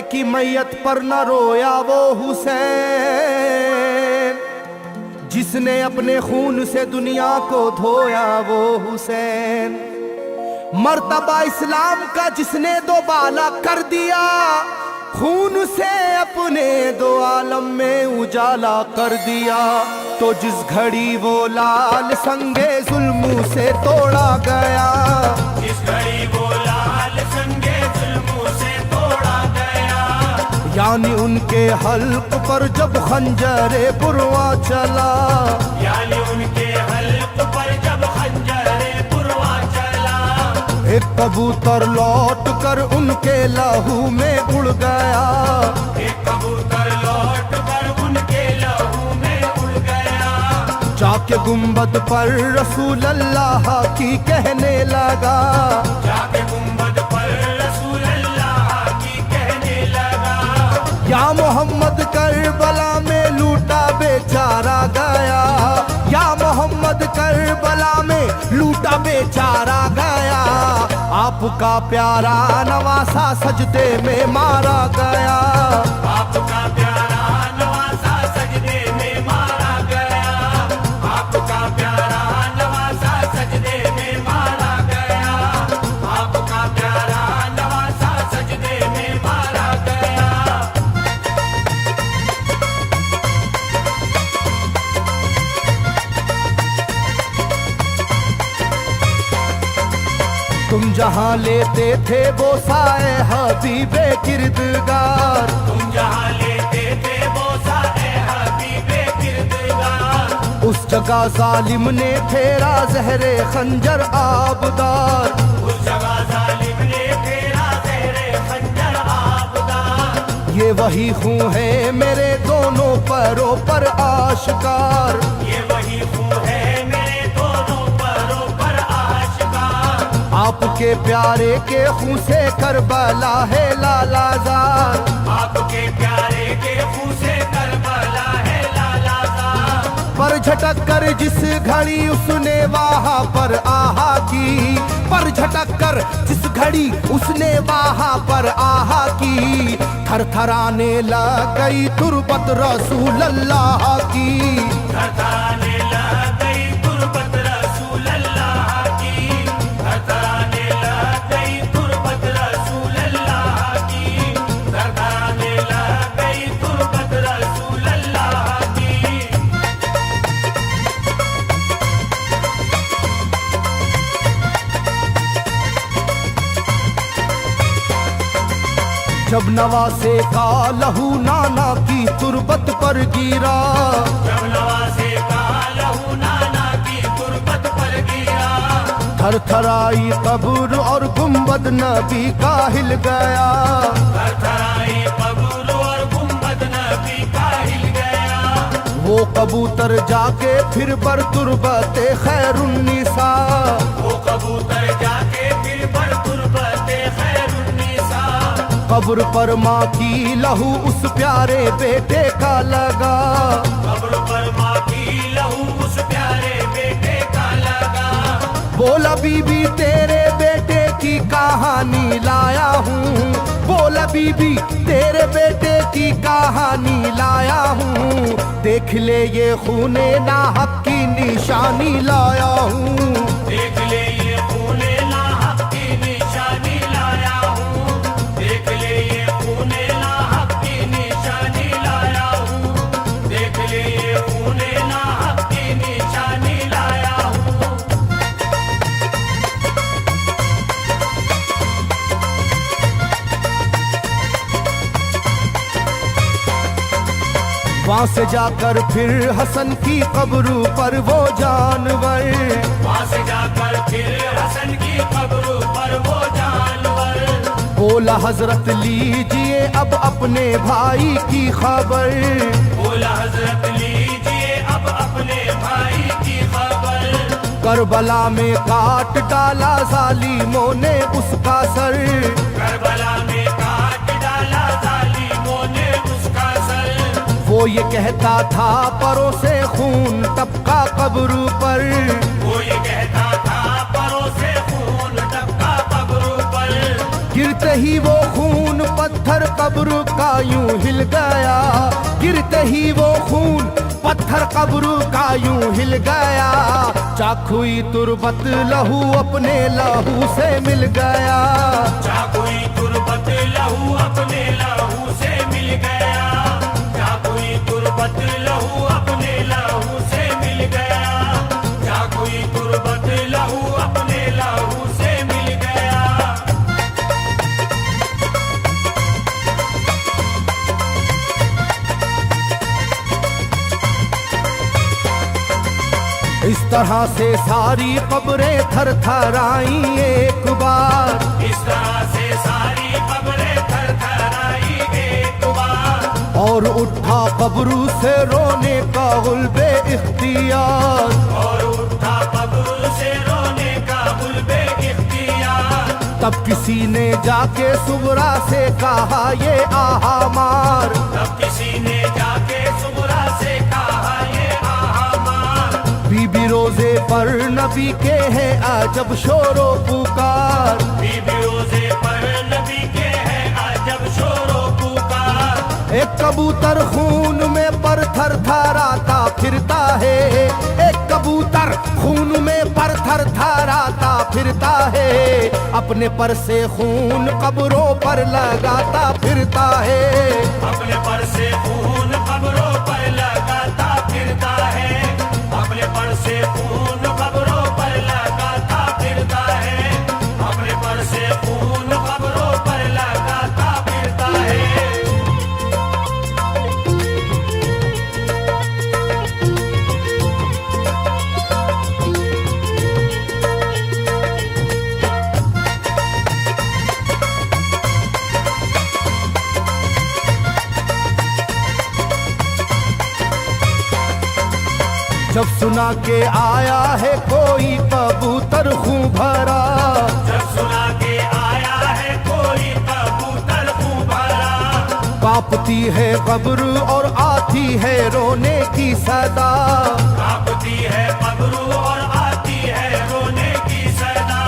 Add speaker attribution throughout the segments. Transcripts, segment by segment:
Speaker 1: की मैयत पर न रोया वो हुसैन, जिसने अपने खून से दुनिया को धोया वो हुसैन। मर्तबा इस्लाम का जिसने दोबाला कर दिया, खून से अपने दो आलम में उजाला कर दिया। तो जिस घड़ी वो लाल संगे जुल्मों से तोड़ा गया,
Speaker 2: जिस घड़ी वो लाल संगे जुल्मों से तोड़ा गया,
Speaker 1: यानी उनके हल्क पर जब खंजरे पुरवा चला,
Speaker 2: यानी उनके हल्क पर जब खंजरे पुरवा चला,
Speaker 1: एक कबूतर लौट कर उनके लहू में उड़ गया,
Speaker 2: एक कबूतर लौट कर उनके लहू में उड़ गया,
Speaker 1: जाके गुंबद पर रसूल अल्लाह की कहने लगा,
Speaker 2: जाके गुंबद पर रसूल अल्लाह की कहने लगा,
Speaker 1: या मोहम्मद करबला में लूटा बेचारा गया, या मोहम्मद करबला में लूटा बेचारा गया। आपका प्यारा नवासा सजदे में मारा गया,
Speaker 2: आपका प्यारा नवासा सजदे में मारा गया, आपका प्यारा नवासा सजदे में मारा गया, आपका प्यारा नवासा सजदे में मारा गया।
Speaker 1: तुम जहाँ लेते थे वो साए हबीबे किरदगार,
Speaker 2: तुम जहाँ लेते थे वो साए हबीबे किरदगार,
Speaker 1: उस जगह जालिम ने फेरा जहरे खंजर आबदार,
Speaker 2: उस जगह जालिम ने फेरा जहरे खंजर आबदार।
Speaker 1: ये वही खून है मेरे दोनों पैरों पर आश्कार,
Speaker 2: ये वही खून है मेरे दोनों पैरों पर आशिकार।
Speaker 1: आपके प्यारे के खून से करबला है लालाजार,
Speaker 2: आपके प्यारे के खून से करबला है लालाजार।
Speaker 1: पर झटक कर जिस घड़ी उसने वहाँ पर आहा की, पर झटक कर जिस घड़ी उसने वहाँ पर आहा की, थरथराने लग गई तुरबत रसूल अल्लाह की,
Speaker 2: थरथराने लग गई तुरबत रसूल अल्लाह की, थरथराने लग गई तुरबत रसूल अल्लाह की, थरथराने लग गई तुरबत रसूल अल्लाह की।
Speaker 1: जब नवासे का लहू नाना की तुरबत पर गिरा,
Speaker 2: जब नवासे का लहू नाना की तुरबत पर गिरा,
Speaker 1: थरथराई कब्र और गुंबद नबी का हिल गया,
Speaker 2: थरथराई कब्र और गुंबद नबी का हिल गया।
Speaker 1: वो कबूतर जाके फिर पर तुरबते खैरुन्निसा,
Speaker 2: वो कबूतर जाके फिर पर तुरबते खैरुन्निसा,
Speaker 1: कब्र पर माँ की लहू उस प्यारे बेटे का लगा,
Speaker 2: कब्र पर माँ की लहू उस प्यारे बेटे का लगा।
Speaker 1: बोला बीबी तेरे बेटे की कहानी लाया हूँ, बोला बीबी तेरे बेटे की कहानी लाया हूँ, देख ले ये खूने नाहक की निशानी लाया हूँ,
Speaker 2: देख ले ये खूने नाहक की निशानी लाया हूँ, देख ले ये खूने नाहक की निशानी लाया हूँ, देख ले ये खूने नाहक की निशानी लाया हूँ।
Speaker 1: वहाँ से जाकर फिर हसन की कब्र पर वो जानवर,
Speaker 2: वहाँ से जाकर फिर हसन की कब्र पर वो जानवर,
Speaker 1: बोला हजरत लीजिए अब अपने भाई की खबर,
Speaker 2: बोला हजरत लीजिए अब अपने भाई की खबर।
Speaker 1: करबला में काट डाला जालिमों ने उसका सर,
Speaker 2: करबला में काट डाला जालिमों ने उसका सर।
Speaker 1: वो ये कहता था परों से खून टपका कब्र पर,
Speaker 2: वो ये कहता था परों से खून टपका कब्र पर।
Speaker 1: गिरते गिरते ही वो खून पत्थर कब्र का यूं हिल गया, गिरते ही वो खून पत्थर कब्र का यूं हिल गया। चाकुई तुरबत लहू अपने लहू से मिल गया,
Speaker 2: चाकुई तुरबत लहू अपने लहू से मिल गया, चाकुई तुरबत लहू अपने लहू से मिल गया, चाकुई तुरबत लहू अपने लहू से मिल गया।
Speaker 1: इस तरह से सारी कब्रें थर थर आई एक बार,
Speaker 2: इस तरह से सारी कब्रें थर थर आई एक बार,
Speaker 1: और उठा कब्र से रोने का गुल्बे इख्तियार,
Speaker 2: और उठा कब्र से रोने का गुल्बे इख्तियार।
Speaker 1: तब किसी ने जाके सुगरा से कहा ये आहा मार,
Speaker 2: तब किसी ने जाके सुगरा से कहा ये आहा मार।
Speaker 1: बीबी रोजे पर नबी के हैं अजब शोरो पुकार,
Speaker 2: बीबी रोजे पर नबी के हैं अजब शोरो पुकार।
Speaker 1: एक कबूतर खून में पर थर थराता फिरता है, एक कबूतर खून में पर थर थराता फिरता है, अपने पर से खून कब्रों पर लगाता फिरता है,
Speaker 2: अपने पर से खून कब्रों पर लगाता फिरता है, अपने पर से खून कब्रों पर लगाता फिरता है, अपने पर से खून कब्रों पर लगाता फिरता है।
Speaker 1: जब सुना के आया है कोई कबूतर खूं भरा,
Speaker 2: जब सुना के आया है कोई कबूतर खूं भरा,
Speaker 1: कांपती है कब्र और आती है रोने की सदा,
Speaker 2: कांपती है कब्र और आती है रोने की सदा।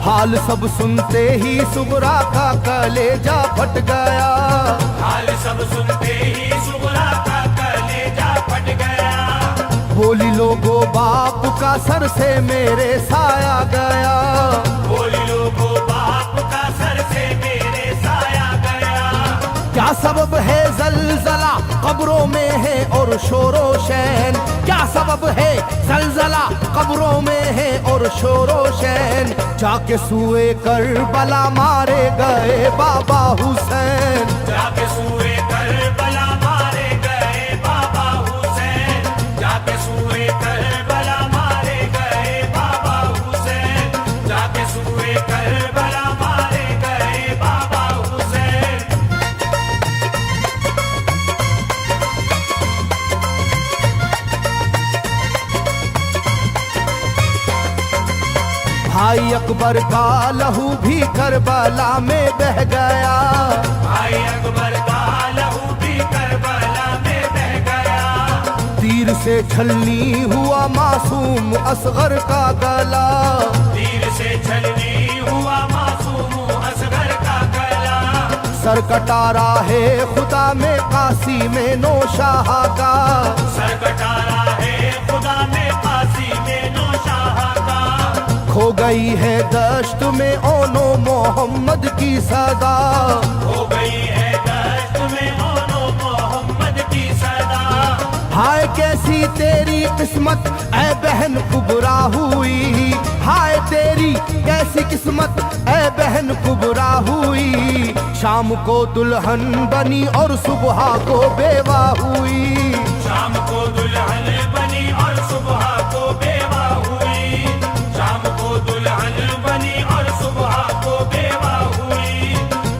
Speaker 1: हाल सब सुनते ही सुगरा का कलेजा फट गया,
Speaker 2: हाल सब सुनते ही सुगरा का कलेजा फट गया।
Speaker 1: बोली लोगो बाप का सर से मेरे साया गया,
Speaker 2: बोली लोगो बाप का सर से मेरे साया गया।
Speaker 1: क्या सबब है जलजला कब्रों में है और शोरो शैन, क्या सबब है जलजला कब्रों में है और शोरो शैन। जाके सुए करबला मारे गए बाबा हुसैन,
Speaker 2: जाके सुए करबला मारे गए बाबा हुसैन, जाके सुए करबला मारे गए बाबा हुसैन, जाके सुए करबला मारे गए बाबा हुसैन।
Speaker 1: भाई अकबर का लहू भी करबला में बह गया,
Speaker 2: भाई अकबर का लहू भी करबला में बह गया।
Speaker 1: तीर से छलनी हुआ मासूम असगर का गला,
Speaker 2: तीर से छलनी हुआ मासूम असगर का गला।
Speaker 1: सर कटारा है खुदा में काशी में नौशाह का,
Speaker 2: सर कटारा है खुदा में काशी में नौशाह का।
Speaker 1: खो गई है दश्त में ओनो मोहम्मद की सदा,
Speaker 2: हो गई है दश्त में ओनो मोहम्मद की सदा।
Speaker 1: हाय कैसी तेरी किस्मत ऐ बहन कुबरा हुई, हाय तेरी कैसी किस्मत ऐ बहन कुबरा हुई। शाम को दुल्हन बनी और सुबह को बेवा हुई,
Speaker 2: शाम को दुल्हन बनी और सुबह को बेवा हुई, शाम को दुल्हन बनी और सुबह को बेवा हुई,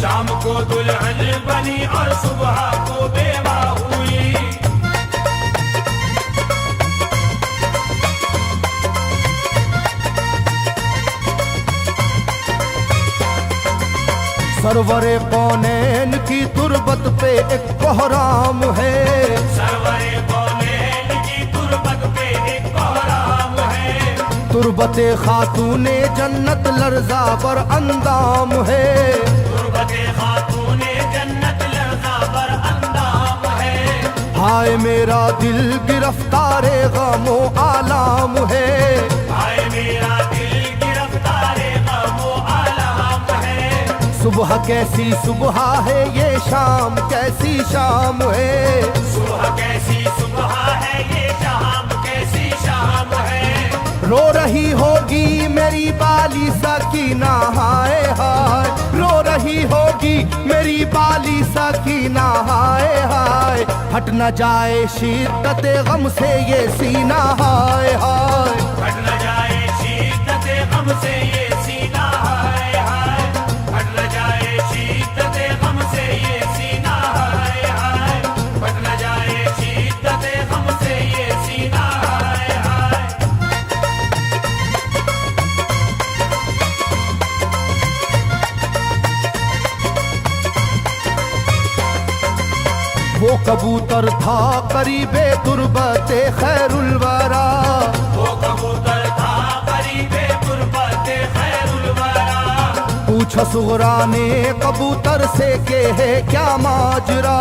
Speaker 2: शाम को दुल्हन बनी और सुबह को बेवा हुई।
Speaker 1: सरवरे कौनैन की तुरबत पे एक कोहराम है,
Speaker 2: सरवरे कौनैन की तुरबत पे एक कोहराम है।
Speaker 1: तुरबते खातूने जन्नत लर्जा पर अंदाम है,
Speaker 2: तुरबत
Speaker 1: मेरा दिल गिरफ्तारे गमो आलाम है,
Speaker 2: हाय मेरा दिल गिरफ्तारे गमो आलम है।
Speaker 1: सुबह कैसी सुबह है ये शाम कैसी शाम है,
Speaker 2: सुबह कैसी सुबह है ये शाम कैसी शाम है।
Speaker 1: रो रही होगी मेरी बाली सकीना हाय हाय, रो रही होगी मेरी बाली सकीना हाय हाय, हट न जाए शिद्दत गम से ये सीना हाय हाय,
Speaker 2: हट न जाए शिद्दत गम से ये सीना हाय हाय, हट न जाए शिद्दत गम से ये सीना हाय हाय, हट न जाए शिद्दत गम से ये सीना हाय हाय।
Speaker 1: वो कबूतर था करीबे तुरबते खैरुल वरा,
Speaker 2: वो कबूतर था करीबे तुरबते खैरुल वरा।
Speaker 1: पूछा सुगरा ने कबूतर से के है क्या माजरा,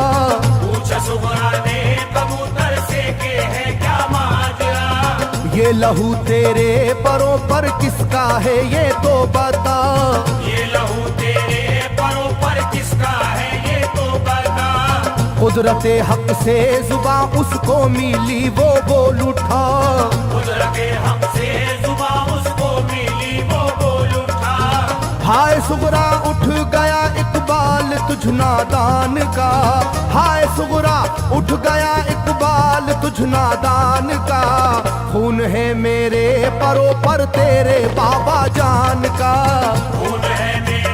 Speaker 2: पूछा सुगरा ने कबूतर से के है क्या माजरा।
Speaker 1: ये लहू तेरे परों पर किसका है ये तो बता,
Speaker 2: ये लहू तेरे परों पर किसका है ये तो बता।
Speaker 1: कुदरते हक से जुबां उसको मिली वो बोल उठा,
Speaker 2: कुदरते हक से जुबां उसको मिली वो बोल उठा।
Speaker 1: हाय सुगरा उठ गया इकबाल तुझ नादान का, हाय सुगरा उठ गया इकबाल तुझ नादान का, खून है मेरे परों पर तेरे बाबा जान का,
Speaker 2: खून है मेरे